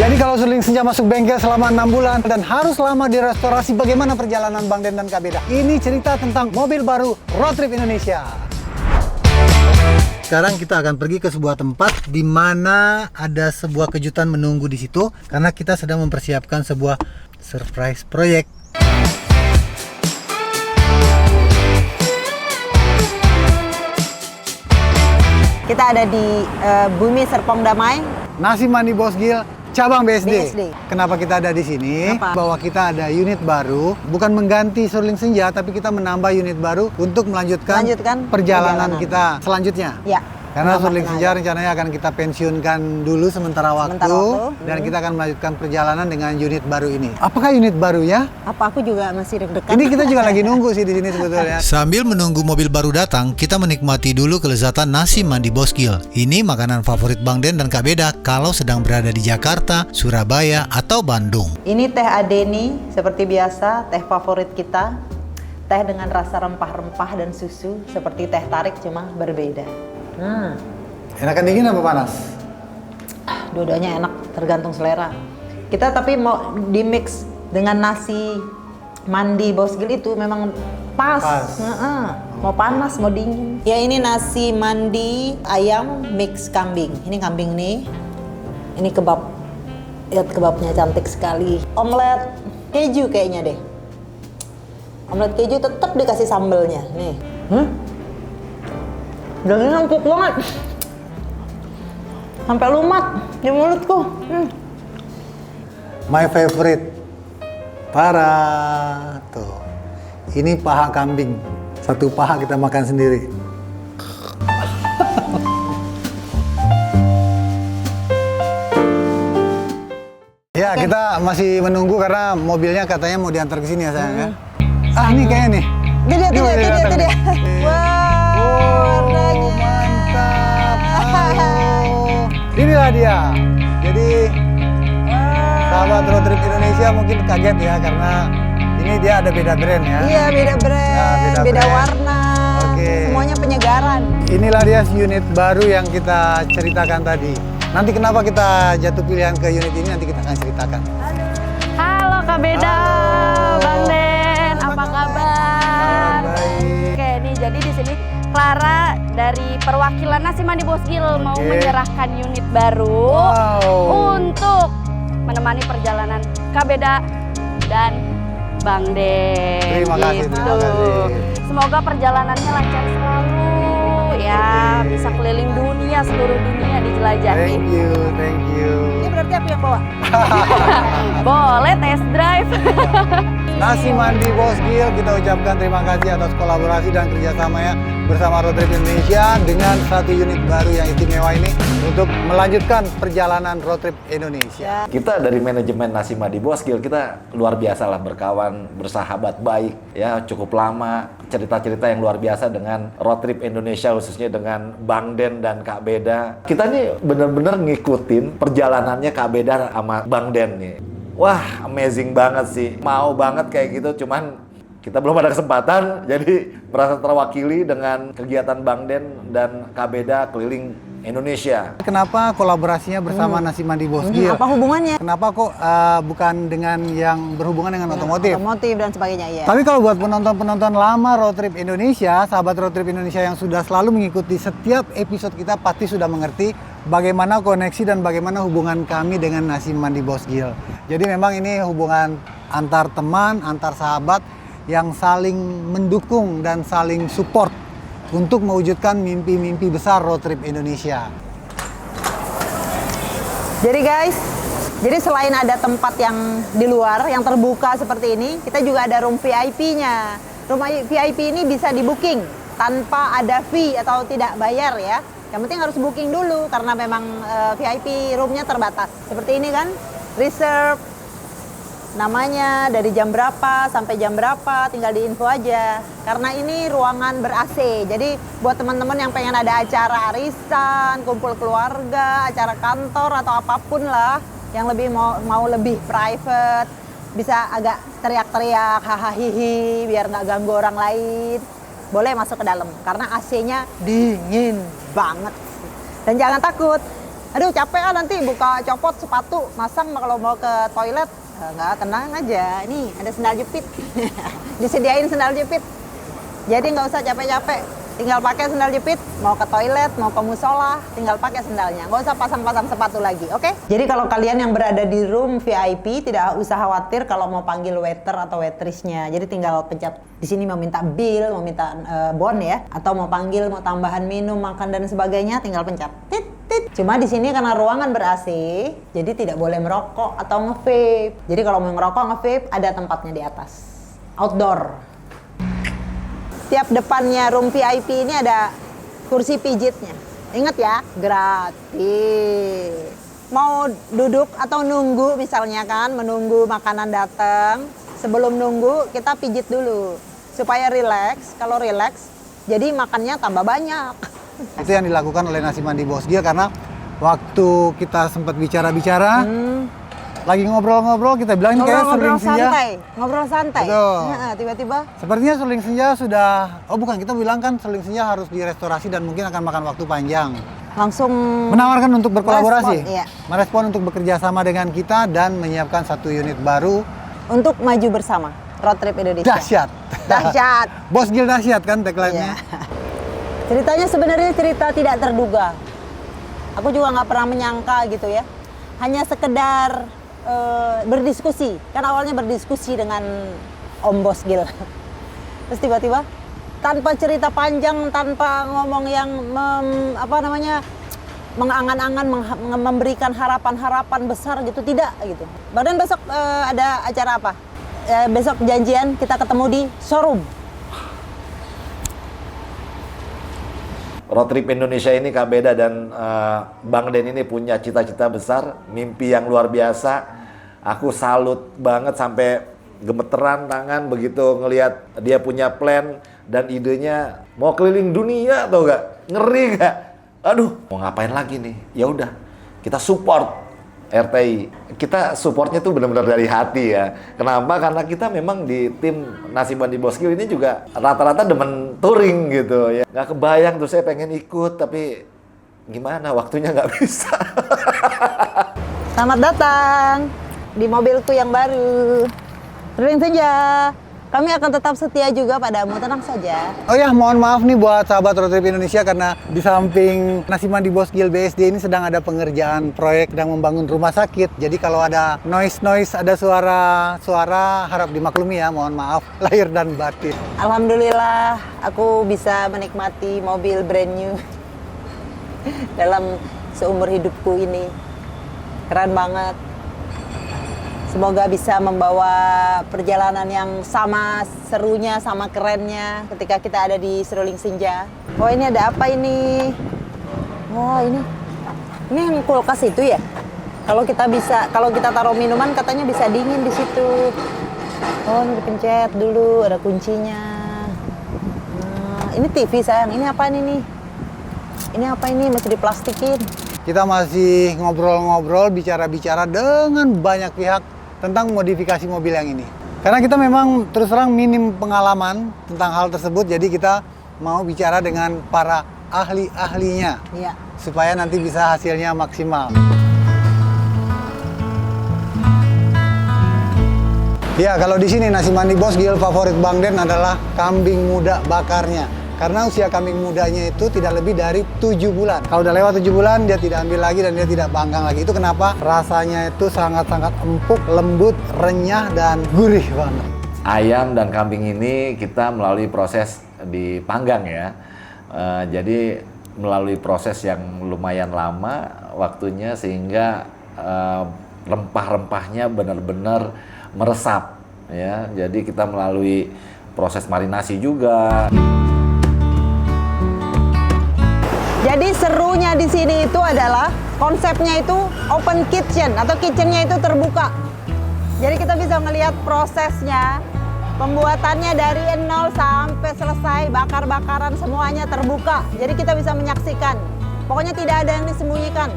Jadi kalau Sterling Senja masuk bengkel selama 6 bulan dan harus lama direstorasi, bagaimana perjalanan Bang Den dan Kak Beda? Ini cerita tentang mobil baru Road Trip Indonesia. Sekarang kita akan pergi ke sebuah tempat di mana ada sebuah kejutan menunggu di situ karena kita sedang mempersiapkan sebuah surprise proyek. Kita ada di Bumi Serpong Damai. Nasi Mandi Bosgil cabang BSD. BSD. Kenapa kita ada di sini? Kenapa? Bahwa kita ada unit baru, bukan mengganti Sterling Senja, tapi kita menambah unit baru untuk melanjutkan perjalanan kita selanjutnya. Ya. Karena Menambah Sterling Senja tenaga. rencananya akan kita pensiunkan dulu sementara waktu. Dan kita akan melanjutkan perjalanan dengan unit baru ini. Apakah unit baru ya? Apa aku juga masih deg-degan. Ini kita juga lagi nunggu sih di sini sebetulnya. Sambil menunggu mobil baru datang, kita menikmati dulu kelezatan nasi mandi Bosgil. Ini makanan favorit Bang Den dan Kak Beda kalau sedang berada di Jakarta, Surabaya, atau Bandung. Ini teh Adeni seperti biasa, teh favorit kita. Teh dengan rasa rempah-rempah dan susu seperti teh tarik cuma berbeda. Enakan dingin apa panas? Dua-duanya enak, tergantung selera. Kita tapi mau di mix dengan nasi mandi Bosgil itu memang pas. Mau panas, mau dingin. Ya ini nasi mandi ayam mix kambing. Ini kambing nih. Ini kebab. Lihat kebabnya cantik sekali. Omelet keju kayaknya deh. Omelet keju tetap dikasih sambelnya. Nih. Dagingnya empuk banget. Sampai lumat di mulutku. My favorite. Parah. Tuh. Ini paha kambing. Satu paha kita makan sendiri. Ya, kita masih menunggu karena mobilnya katanya mau diantar ke sini ya sayang ya. Ah, ini kayaknya nih. Itu dia. Wow, warnanya. Mantap. Halo. Inilah dia. Jadi sahabat Road Trip Indonesia mungkin kaget ya karena ini dia ada beda brand ya. Iya, beda brand, Nah, beda brand. warna. Oke. Semuanya penyegaran. Inilah dia unit baru yang kita ceritakan tadi. Nanti kenapa kita jatuh pilihan ke unit ini nanti kita akan ceritakan. Halo Kak Beda, Halo. Bang Den, apa kabar? Baik. Oke, nih jadi di sini Clara dari perwakilan Nasi Mandi Bosgil mau Oke. menyerahkan unit baru Wow. untuk menemani perjalanan Kak Beda dan Bang Den. Terima kasih, terima kasih. Semoga perjalanannya lancar selalu ya, bisa keliling dunia, seluruh dunia dijelajahi. Thank you. Ini berarti aku yang bawa. Boleh test drive. Nasi Mandi Bosgil, kita ucapkan terima kasih atas kolaborasi dan kerjasamanya bersama Road Trip Indonesia dengan satu unit baru yang istimewa ini untuk melanjutkan perjalanan Road Trip Indonesia. Kita dari manajemen Nasi Mandi Bosgil, kita luar biasa lah berkawan, bersahabat baik, ya cukup lama. Cerita-cerita yang luar biasa dengan Road Trip Indonesia, khususnya dengan Bang Den dan Kak Beda. Kita nih bener-bener ngikutin perjalanannya Kak Beda sama Bang Den nih. Wah, amazing banget sih. Mau banget kayak gitu, cuman kita belum ada kesempatan, jadi merasa terwakili dengan kegiatan Bang Den dan Kak Beda keliling Indonesia. Kenapa kolaborasinya bersama Nasi Mandi Bosgil? Apa hubungannya? Kenapa kok bukan dengan yang berhubungan dengan otomotif? Otomotif dan sebagainya, iya. Tapi kalau buat penonton-penonton lama Road Trip Indonesia, sahabat Road Trip Indonesia yang sudah selalu mengikuti setiap episode kita pasti sudah mengerti bagaimana koneksi dan bagaimana hubungan kami dengan Nasi Mandi Bosgil. Jadi memang ini hubungan antar teman, antar sahabat yang saling mendukung dan saling support untuk mewujudkan mimpi-mimpi besar Road Trip Indonesia. Jadi guys, jadi selain ada tempat yang di luar, yang terbuka seperti ini, kita juga ada room VIP-nya. Room VIP ini bisa di-booking tanpa ada fee atau tidak bayar ya. Yang penting harus booking dulu karena memang VIP roomnya terbatas. Seperti ini kan, reserve. Namanya dari jam berapa sampai jam berapa tinggal diinfo aja. Karena ini ruangan ber-AC. Jadi buat teman-teman yang pengen ada acara arisan, kumpul keluarga, acara kantor atau apapun lah yang lebih mau lebih private, bisa agak teriak-teriak, hahaha hihi biar nggak ganggu orang lain. Boleh masuk ke dalam karena AC-nya dingin banget. Dan jangan takut, Aduh capek nanti buka copot sepatu, masang kalau mau ke toilet. Enggak, tenang aja. Ini ada sendal jepit. Disediain sendal jepit. Jadi nggak usah capek-capek. Tinggal pakai sendal jepit, mau ke toilet, mau ke musola, tinggal pakai sendalnya. Nggak usah pasang-pasang sepatu lagi, oke? Jadi kalau kalian yang berada di room VIP, tidak usah khawatir kalau mau panggil waiter atau waitressnya. Jadi tinggal pencet di sini mau minta bill, mau minta bon ya, atau mau panggil, mau tambahan minum, makan dan sebagainya, tinggal pencet. Tit, tit. Cuma di sini karena ruangan ber-AC, jadi tidak boleh merokok atau nge-vape. Jadi kalau mau ngerokok, nge-vape, ada tempatnya di atas. Outdoor. Tiap depannya room VIP ini ada kursi pijitnya. Ingat ya, gratis. Mau duduk atau nunggu misalnya kan, menunggu makanan datang. Sebelum nunggu, kita pijit dulu. Supaya rileks. Kalau rileks, jadi makannya tambah banyak. Itu yang dilakukan oleh Nasi Mandi Bosgil karena waktu kita sempat bicara-bicara, lagi ngobrol-ngobrol kita bilang ini kayak seling senja. Ngobrol santai. Betul. Nah, tiba-tiba Sepertinya seling senja sudah, oh bukan, kita bilang kan seling senja harus direstorasi dan mungkin akan makan waktu panjang. langsung Menawarkan untuk berkolaborasi, merespon, iya. merespon untuk bekerja sama dengan kita dan menyiapkan satu unit baru. untuk maju bersama Road Trip Indonesia. Dahsyat. Dahsyat. Bosgil dahsyat kan tagline-nya. Iya. Ceritanya sebenarnya cerita tidak terduga. Aku juga nggak pernah menyangka gitu ya. Hanya sekedar berdiskusi. Kan awalnya berdiskusi dengan Om Bosgil. Terus tiba-tiba tanpa cerita panjang, tanpa ngomong yang mengangan-angan, memberikan harapan-harapan besar gitu, tidak gitu. Bahkan besok ada acara apa? Besok janjian kita ketemu di showroom. Road Trip Indonesia ini Kak Beda dan Bang Den ini punya cita-cita besar, mimpi yang luar biasa. Aku salut banget sampai gemeteran tangan begitu ngelihat dia punya plan dan idenya mau keliling dunia, tau gak? Ngeri gak? Aduh, mau ngapain lagi nih? Ya udah, kita support RTI. Kita supportnya tuh benar-benar dari hati ya. Kenapa? Karena kita memang di tim Nasi Mandi Bosgil ini juga rata-rata demen touring gitu ya. Nggak kebayang tuh saya pengen ikut, tapi gimana waktunya nggak bisa. Selamat datang di mobilku yang baru. Sering saja. Kami akan tetap setia juga padamu, tenang saja. Oh ya, mohon maaf nih buat sahabat Road Trip Indonesia karena di samping Nasi Mandi Bosgil BSD ini sedang ada pengerjaan proyek, sedang membangun rumah sakit. Jadi kalau ada noise, ada suara harap dimaklumi ya, mohon maaf lahir dan batin. Alhamdulillah, aku bisa menikmati mobil brand new dalam seumur hidupku ini. Keren banget. Semoga bisa membawa perjalanan yang sama serunya, sama kerennya ketika kita ada di Seruling Senja. Oh, ini ada apa ini? Wah, ini yang kulkas itu ya? Kalau kita taruh minuman katanya bisa dingin di situ. Oh, ini dipencet dulu, ada kuncinya. Nah, ini TV sayang. Ini apa nih? Ini apa ini? Masih diplastikin. Kita masih ngobrol-ngobrol, bicara-bicara dengan banyak pihak tentang modifikasi mobil yang ini. Karena kita memang terus terang minim pengalaman tentang hal tersebut, jadi kita mau bicara dengan para ahli-ahlinya. Iya. Supaya nanti bisa hasilnya maksimal. Ya, kalau di sini Nasi Mandi Bosgil favorit Bang Den adalah kambing muda bakarnya. Karena usia kambing mudanya itu tidak lebih dari 7 bulan. Kalau udah lewat 7 bulan, dia tidak ambil lagi dan dia tidak panggang lagi. Itu kenapa? Rasanya itu sangat-sangat empuk, lembut, renyah, dan gurih banget. Ayam dan kambing ini kita melalui proses dipanggang ya. Jadi melalui proses yang lumayan lama waktunya sehingga rempah-rempahnya benar-benar meresap ya. Jadi kita melalui proses marinasi juga. Jadi serunya di sini itu adalah konsepnya itu open kitchen atau kitchennya itu terbuka. Jadi kita bisa melihat prosesnya, pembuatannya dari nol sampai selesai, bakar-bakaran semuanya terbuka. Jadi kita bisa menyaksikan. Pokoknya tidak ada yang disembunyikan.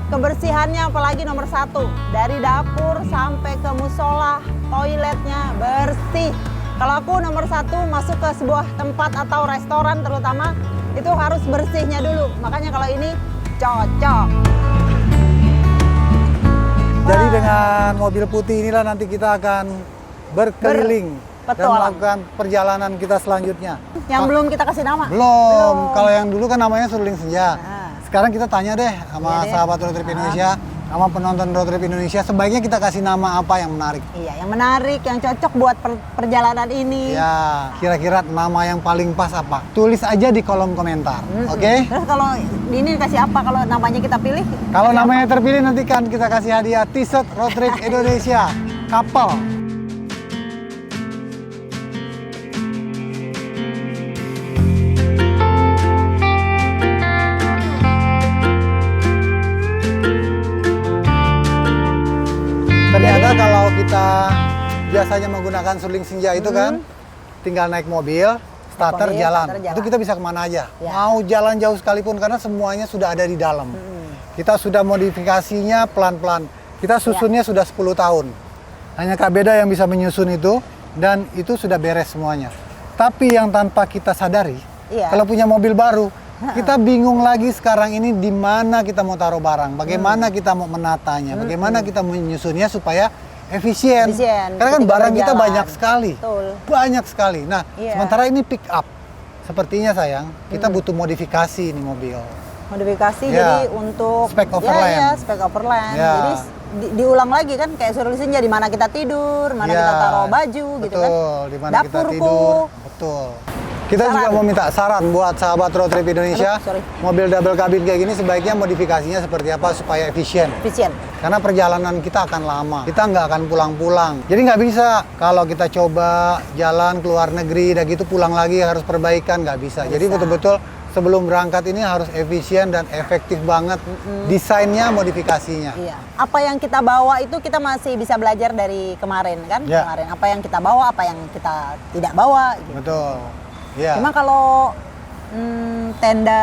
Kebersihannya apalagi nomor 1. Dari dapur sampai ke musola, toiletnya bersih. Kalau aku nomor 1 masuk ke sebuah tempat atau restoran terutama, itu harus bersihnya dulu. Makanya kalau ini cocok. Dengan mobil putih inilah nanti kita akan berkeliling dan Berpetualang. melakukan perjalanan kita selanjutnya. Yang belum kita kasih nama. Belum. Kalau yang dulu kan namanya Suling Senja. Ah. Sekarang kita tanya deh sama Iya deh. sahabat Road Trip Indonesia, sama penonton Road Trip Indonesia, sebaiknya kita kasih nama apa yang menarik? Iya, yang menarik, yang cocok buat perjalanan ini. Ya, kira-kira nama yang paling pas apa? Tulis aja di kolom komentar, oke? Terus kalau ini dikasih apa kalau namanya kita pilih? Kalau namanya terpilih nanti kan kita kasih hadiah t-shirt Road Trip Indonesia Couple. Ternyata kalau kita biasanya menggunakan Suling Senja itu kan tinggal naik mobil, starter Mobil, jalan. starter jalan. Itu kita bisa kemana aja. Ya. Mau jalan jauh sekalipun karena semuanya sudah ada di dalam. Kita sudah modifikasinya pelan-pelan. Kita susunnya sudah 10 tahun. Hanya Kak Beda yang bisa menyusun itu dan itu sudah beres semuanya. Tapi yang tanpa kita sadari, Iya. kalau punya mobil baru, kita bingung lagi sekarang ini di mana kita mau taruh barang, bagaimana kita mau menatanya, bagaimana kita menyusunnya supaya efisien. Karena kan ketika barang kita berjalan. banyak sekali. Betul. Banyak sekali. Nah, Iya. sementara ini pick up. Sepertinya sayang, kita butuh modifikasi ini mobil. Modifikasi Ya. jadi untuk Spek overland. Ya, spek overland. Ya. Jadi diulang lagi kan kayak Suling Senja, di mana kita tidur, mana Ya, kita taruh baju gitu kan. betul, di mana kita Dapurku. tidur. Betul. Kita Saran. juga mau minta saran buat sahabat Road Trip Indonesia. Aduh, sorry. Mobil double cabin kayak gini sebaiknya modifikasinya seperti apa supaya efisien. Efisien. Karena perjalanan kita akan lama, kita nggak akan pulang-pulang. Jadi nggak bisa kalau kita coba jalan ke luar negeri, dan gitu pulang lagi harus perbaikan, nggak bisa. Jadi betul-betul sebelum berangkat ini harus efisien dan efektif banget desainnya, modifikasinya. Iya. Apa yang kita bawa itu kita masih bisa belajar dari kemarin kan? Ya. Kemarin apa yang kita bawa, apa yang kita tidak bawa gitu. Betul. Ya. Cuma kalau tenda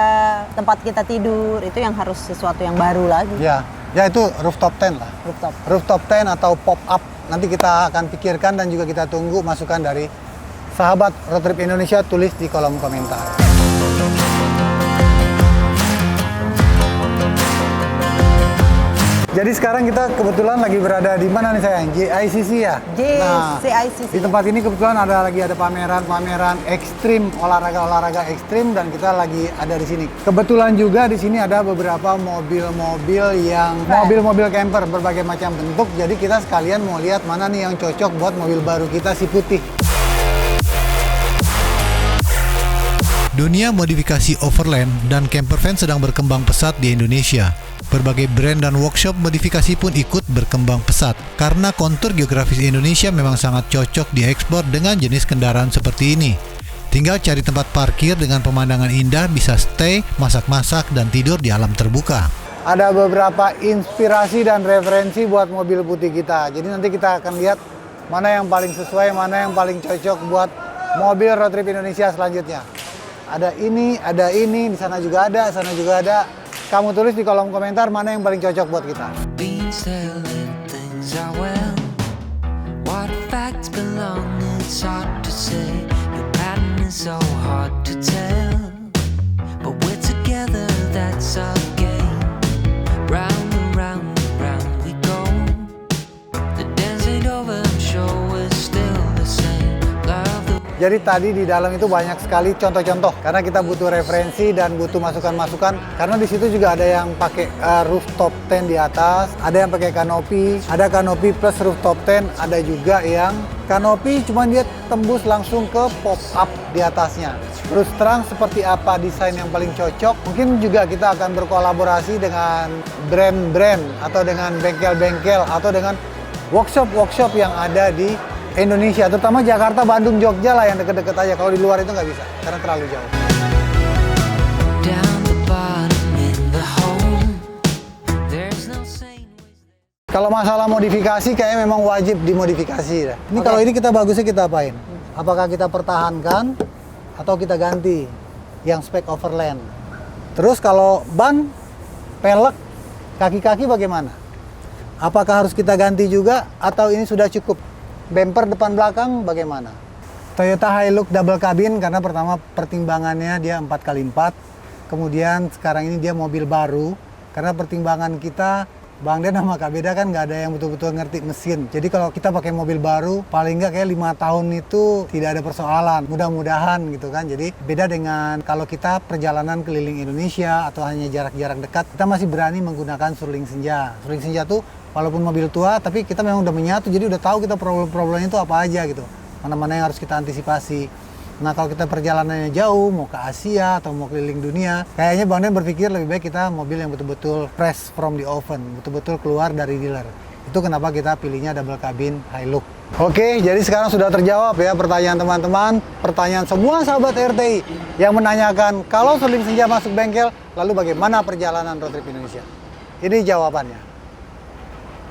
tempat kita tidur itu yang harus sesuatu yang baru lagi. Ya, ya itu rooftop tent lah. Rooftop. Rooftop tent atau pop up nanti kita akan pikirkan dan juga kita tunggu masukan dari sahabat Road Trip Indonesia, tulis di kolom komentar. Jadi sekarang kita kebetulan lagi berada di mana nih sayang? JICC ya? JICC. Di tempat ini kebetulan lagi ada pameran ekstrim, olahraga ekstrim, dan kita lagi ada di sini. Kebetulan juga di sini ada beberapa mobil-mobil yang mobil-mobil camper berbagai macam bentuk. Jadi kita sekalian mau lihat mana nih yang cocok buat mobil baru kita si putih. Dunia modifikasi overland dan campervan sedang berkembang pesat di Indonesia. Berbagai brand dan workshop modifikasi pun ikut berkembang pesat karena kontur geografis Indonesia memang sangat cocok diekspor dengan jenis kendaraan seperti ini. Tinggal cari tempat parkir dengan pemandangan indah, bisa stay, masak-masak, dan tidur di alam terbuka. Ada beberapa inspirasi dan referensi buat mobil putih kita. Jadi nanti kita akan lihat mana yang paling sesuai, mana yang paling cocok buat mobil Road Trip Indonesia selanjutnya. Ada ini, di sana juga ada, sana juga ada. Kamu tulis di kolom komentar mana yang paling cocok buat kita. Been telling things are well. What facts belong, it's hard to say. Your pattern is so hard to tell. But we're together, that's our game. Round and round and round we go. The dance ain't over, I'm sure we're still the same. Love the Jadi tadi di dalam itu banyak sekali contoh-contoh karena kita butuh referensi dan butuh masukan-masukan karena di situ juga ada yang pakai rooftop tent di atas, ada yang pakai kanopi, ada kanopi plus rooftop tent, ada juga yang kanopi cuman dia tembus langsung ke pop up di atasnya. Terus terang seperti apa desain yang paling cocok? Mungkin juga kita akan berkolaborasi dengan brand-brand atau dengan bengkel-bengkel atau dengan workshop-workshop yang ada di Indonesia, terutama Jakarta, Bandung, Jogja lah yang deket-deket aja. Kalau di luar itu nggak bisa, karena terlalu jauh. down the bottom in the home. There's no sane ways. Kalau masalah modifikasi, kayaknya memang wajib dimodifikasi. Ini kalau ini kita bagusnya kita apain? Apakah kita pertahankan atau kita ganti yang spek overland? Terus kalau ban, pelek, kaki-kaki bagaimana? Apakah harus kita ganti juga atau ini sudah cukup? Bumper depan belakang bagaimana? Toyota Hilux double cabin karena pertama pertimbangannya dia 4x4. Kemudian sekarang ini dia mobil baru karena pertimbangan kita Bang Den sama Kak Beda kan nggak ada yang betul-betul ngerti mesin. Jadi kalau kita pakai mobil baru, paling nggak kayak 5 tahun itu tidak ada persoalan. Mudah-mudahan gitu kan. Jadi beda dengan kalau kita perjalanan keliling Indonesia atau hanya jarak-jarak dekat, kita masih berani menggunakan suruling senja. Suruling senja tuh walaupun mobil tua, tapi kita memang udah menyatu. Jadi udah tahu kita problem-problemnya itu apa aja gitu. Mana-mana yang harus kita antisipasi. Nah kalau kita perjalanannya jauh, mau ke Asia atau mau keliling dunia, kayaknya Bang Den berpikir lebih baik kita mobil yang betul-betul fresh from the oven, betul-betul keluar dari dealer. Itu kenapa kita pilihnya double cabin high look. Oke, jadi sekarang sudah terjawab ya pertanyaan teman-teman, pertanyaan semua sahabat RTI yang menanyakan kalau suruling senja masuk bengkel, lalu bagaimana perjalanan road trip Indonesia? Ini jawabannya.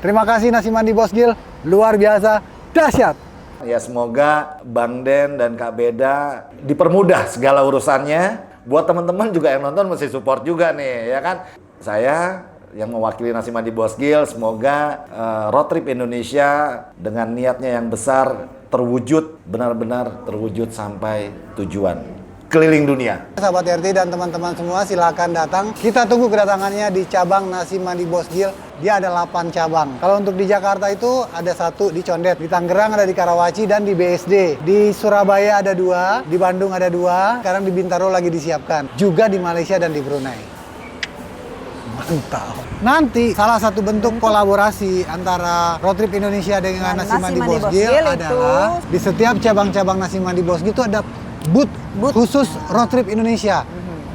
Terima kasih nasi mandi Bos Gil, luar biasa, dahsyat. Ya semoga Bang Den dan Kak Beda dipermudah segala urusannya. Buat teman-teman juga yang nonton mesti support juga nih, ya kan? Saya yang mewakili Nasi Mandi Bos Gil, semoga road trip Indonesia dengan niatnya yang besar terwujud, benar-benar terwujud sampai tujuan. Keliling dunia. Sahabat RT dan teman-teman semua silakan datang. Kita tunggu kedatangannya di cabang Nasi Mandi Bos Gil. Dia ada 8 cabang. Kalau untuk di Jakarta itu ada 1 di Condet, di Tangerang ada di Karawaci dan di BSD. Di Surabaya ada 2, di Bandung ada 2, sekarang di Bintaro lagi disiapkan. Juga di Malaysia dan di Brunei. Mantap. Nanti salah satu bentuk kolaborasi antara Road Trip Indonesia dengan Nasi Mandi Bos Gil adalah di setiap cabang-cabang Nasi Mandi Bos Gil itu ada booth khusus Road Trip Indonesia.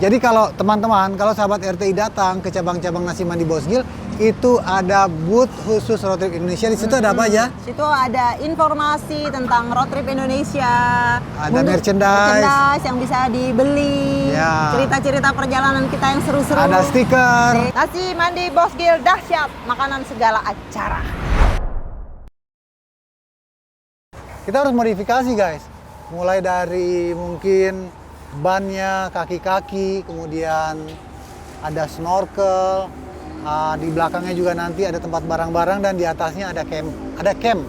Jadi kalau teman-teman, kalau sahabat RTI datang ke cabang-cabang Nasi Mandi Bos Gil, itu ada booth khusus Road Trip Indonesia. Di situ ada apa aja? Situ ada informasi tentang Road Trip Indonesia. Ada merchandise yang bisa dibeli. Ya. Cerita-cerita perjalanan kita yang seru-seru. Ada stiker. Nasi Mandi Bos Gil dahsyat, makanan segala acara. Kita harus modifikasi guys. Mulai dari mungkin bannya, kaki-kaki, kemudian ada snorkel, di belakangnya juga nanti ada tempat barang-barang dan di atasnya ada camp.